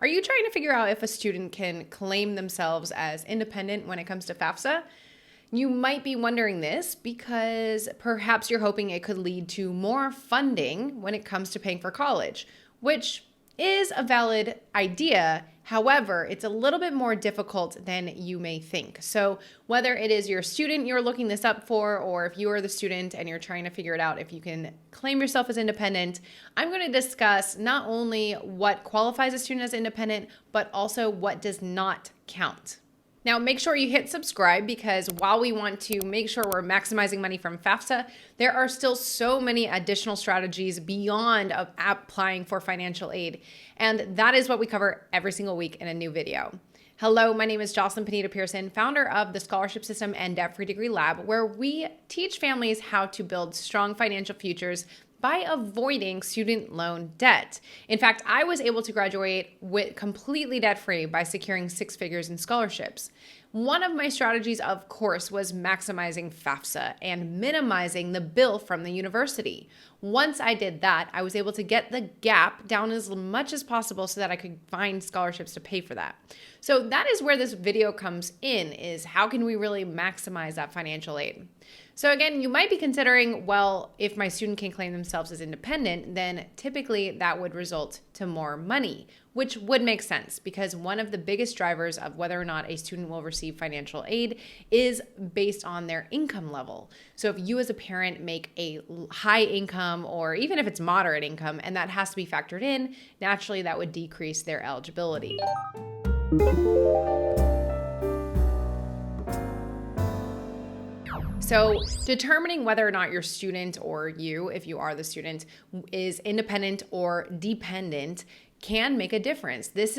Are you trying to figure out if a student can claim themselves as independent when it comes to FAFSA? You might be wondering this because perhaps you're hoping it could lead to more funding when it comes to paying for college, which is a valid idea. However, it's a little bit more difficult than you may think. So whether it is your student you're looking this up for, or if you are the student and you're trying to figure it out if you can claim yourself as independent, I'm going to discuss not only what qualifies a student as independent, but also what does not count. Now, make sure you hit subscribe because while we want to make sure we're maximizing money from FAFSA, there are still so many additional strategies beyond applying for financial aid. And that is what we cover every single week in a new video. Hello, my name is Jocelyn Pineda-Pearson, founder of the Scholarship System and Debt-Free Degree Lab, where we teach families how to build strong financial futures by avoiding student loan debt. In fact, I was able to graduate with completely debt-free by securing 6 figures in scholarships. One of my strategies, of course, was maximizing FAFSA and minimizing the bill from the university. Once I did that, I was able to get the gap down as much as possible so that I could find scholarships to pay for that. So that is where this video comes in, is how can we really maximize that financial aid? So again, you might be considering, well, if my student can claim themselves as independent, then typically that would result to more money, which would make sense because one of the biggest drivers of whether or not a student will receive financial aid is based on their income level. So if you as a parent make a high income, or even if it's moderate income, and that has to be factored in, naturally that would decrease their eligibility. So determining whether or not your student, or you, if you are the student, is independent or dependent can make a difference. This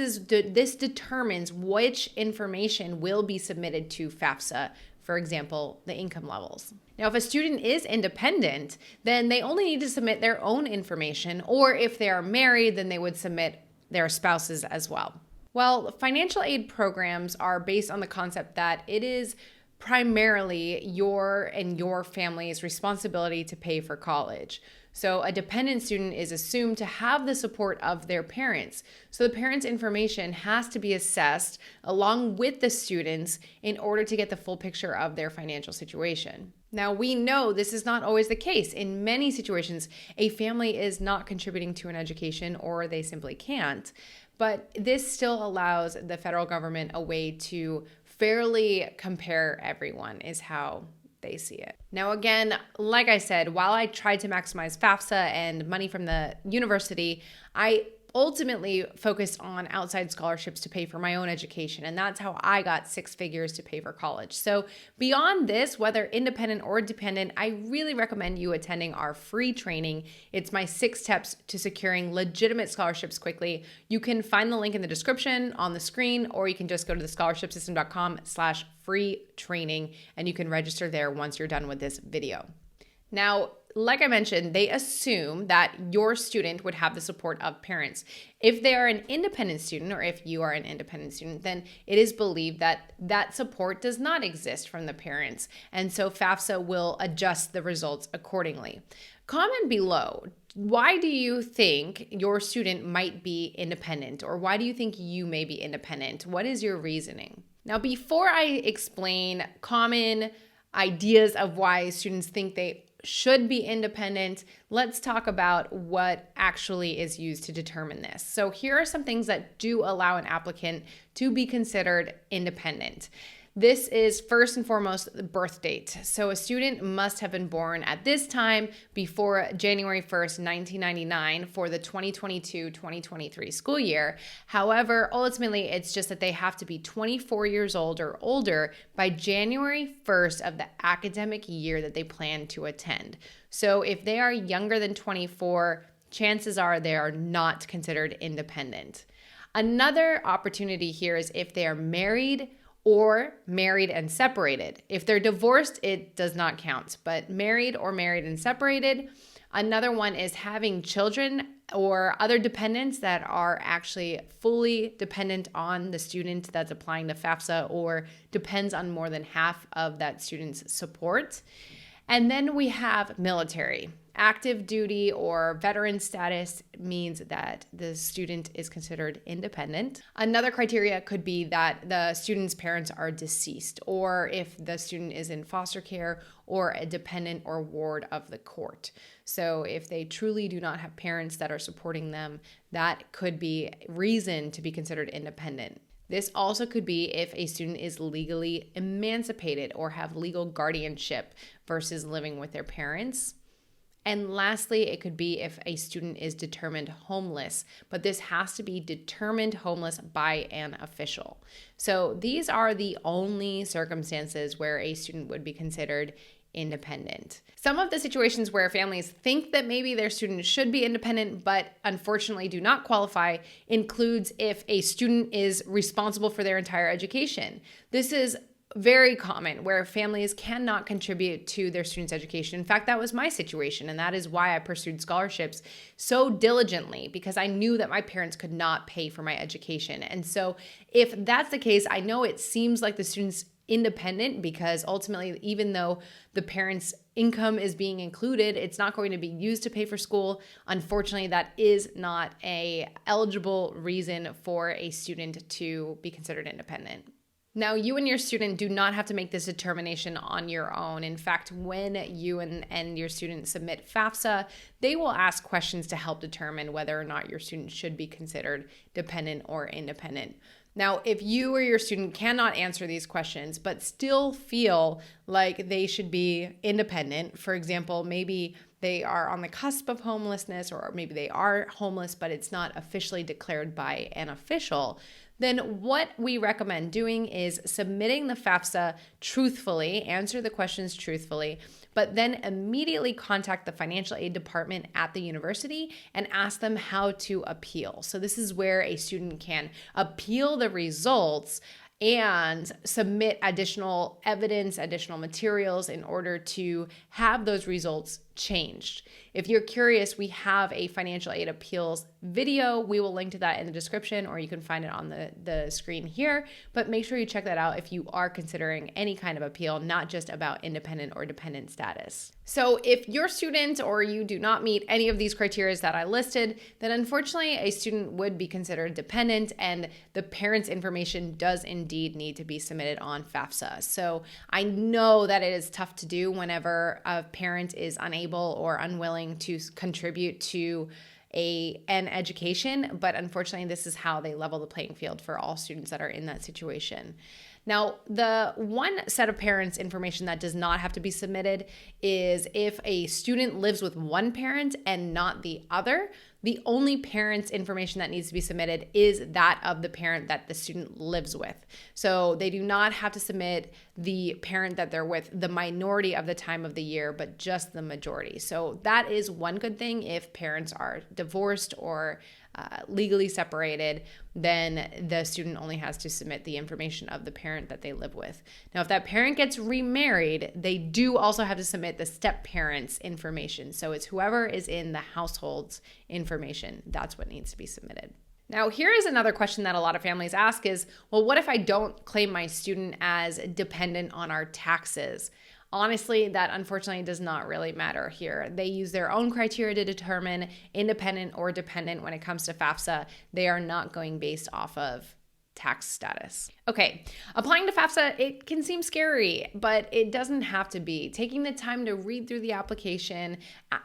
determines which information will be submitted to FAFSA, for example, the income levels. Now, if a student is independent, then they only need to submit their own information, or if they are married, then they would submit their spouses as well. Well, financial aid programs are based on the concept that it is primarily your and your family's responsibility to pay for college. So a dependent student is assumed to have the support of their parents. So the parents' information has to be assessed along with the students in order to get the full picture of their financial situation. Now, we know this is not always the case. In many situations, a family is not contributing to an education, or they simply can't. But this still allows the federal government a way to fairly compare everyone, is how they see it. Now, again, like I said, while I tried to maximize FAFSA and money from the university, I ultimately focused on outside scholarships to pay for my own education. And that's how I got 6 figures to pay for college. So beyond this, whether independent or dependent, I really recommend you attending our free training. It's my 6 steps to securing legitimate scholarships quickly. You can find the link in the description on the screen, or you can just go to thescholarshipsystem.com/free training and you can register there once you're done with this video. Now, like I mentioned, they assume that your student would have the support of parents. If they are an independent student, or if you are an independent student, then it is believed that that support does not exist from the parents. And so FAFSA will adjust the results accordingly. Comment below, why do you think your student might be independent? Or why do you think you may be independent? What is your reasoning? Now, before I explain common ideas of why students think they should be independent, let's talk about what actually is used to determine this. So here are some things that do allow an applicant to be considered independent. This is first and foremost the birth date. So a student must have been born at this time before January 1st, 1999 for the 2022-2023 school year. However, ultimately, it's just that they have to be 24 years old or older by January 1st of the academic year that they plan to attend. So if they are younger than 24, chances are they are not considered independent. Another opportunity here is if they are married or married and separated. If they're divorced, it does not count, but married and separated. Another one is having children or other dependents that are actually fully dependent on the student that's applying to FAFSA or depends on more than half of that student's support. And then we have military. Active duty or veteran status means that the student is considered independent. Another criteria could be that the student's parents are deceased, or if the student is in foster care or a dependent or ward of the court. So if they truly do not have parents that are supporting them, that could be reason to be considered independent. This also could be if a student is legally emancipated or have legal guardianship versus living with their parents. And lastly, it could be if a student is determined homeless, but this has to be determined homeless by an official. So these are the only circumstances where a student would be considered independent. Some of the situations where families think that maybe their student should be independent, but unfortunately do not qualify, includes if a student is responsible for their entire education. This is very common where families cannot contribute to their students' education. In fact, that was my situation, and that is why I pursued scholarships so diligently, because I knew that my parents could not pay for my education. And so if that's the case, I know it seems like the student's independent, because ultimately, even though the parents' income is being included, it's not going to be used to pay for school. Unfortunately, that is not an eligible reason for a student to be considered independent. Now, you and your student do not have to make this determination on your own. In fact, when you and your student submit FAFSA, they will ask questions to help determine whether or not your student should be considered dependent or independent. Now, if you or your student cannot answer these questions, but still feel like they should be independent, for example, maybe they are on the cusp of homelessness, or maybe they are homeless, but it's not officially declared by an official, then what we recommend doing is submitting the FAFSA truthfully, answer the questions truthfully, but then immediately contact the financial aid department at the university and ask them how to appeal. So this is where a student can appeal the results and submit additional evidence, additional materials in order to have those results changed. If you're curious, we have a financial aid appeals video. We will link to that in the description, or you can find it on the screen here. But make sure you check that out if you are considering any kind of appeal, not just about independent or dependent status. So if your student or you do not meet any of these criteria that I listed, then unfortunately a student would be considered dependent, and the parent's information does indeed need to be submitted on FAFSA. So I know that it is tough to do whenever a parent is unable or unwilling to contribute to an education, but unfortunately this is how they level the playing field for all students that are in that situation. Now, the one set of parents' information that does not have to be submitted is if a student lives with one parent and not the other. The only parent's information that needs to be submitted is that of the parent that the student lives with. So they do not have to submit the parent that they're with the minority of the time of the year, but just the majority. So that is one good thing. If parents are divorced or legally separated, then the student only has to submit the information of the parent that they live with. Now, if that parent gets remarried, they do also have to submit the step parent's information. So it's whoever is in the household's information. That's what needs to be submitted. Now, here is another question that a lot of families ask is, well, what if I don't claim my student as dependent on our taxes? Honestly, that unfortunately does not really matter here. They use their own criteria to determine independent or dependent when it comes to FAFSA. They are not going based off of tax status. Okay, applying to FAFSA, it can seem scary, but it doesn't have to be. Taking the time to read through the application,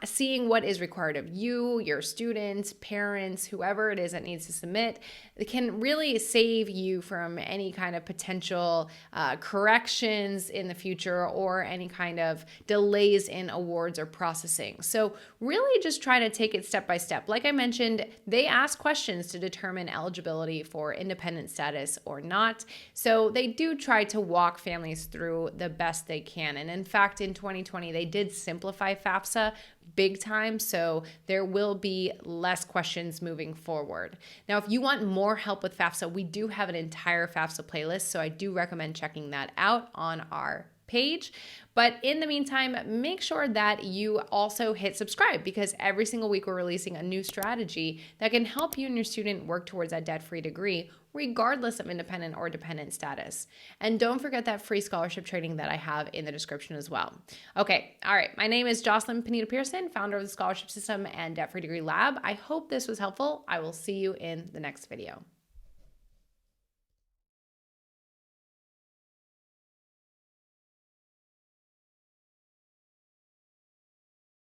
seeing what is required of you, your students, parents, whoever it is that needs to submit, it can really save you from any kind of potential corrections in the future or any kind of delays in awards or processing. So really just try to take it step by step. Like I mentioned, they ask questions to determine eligibility for independent status or not. So they do try to walk families through the best they can. And in fact, in 2020, they did simplify FAFSA big time. So there will be less questions moving forward. Now, if you want more help with FAFSA, we do have an entire FAFSA playlist. So I do recommend checking that out on our page. But in the meantime, make sure that you also hit subscribe, because every single week we're releasing a new strategy that can help you and your student work towards that debt-free degree, regardless of independent or dependent status. And don't forget that free scholarship training that I have in the description as well. Okay, all right. My name is Jocelyn Pineda-Pearson, founder of the Scholarship System and Debt-Free Degree Lab. I hope this was helpful. I will see you in the next video.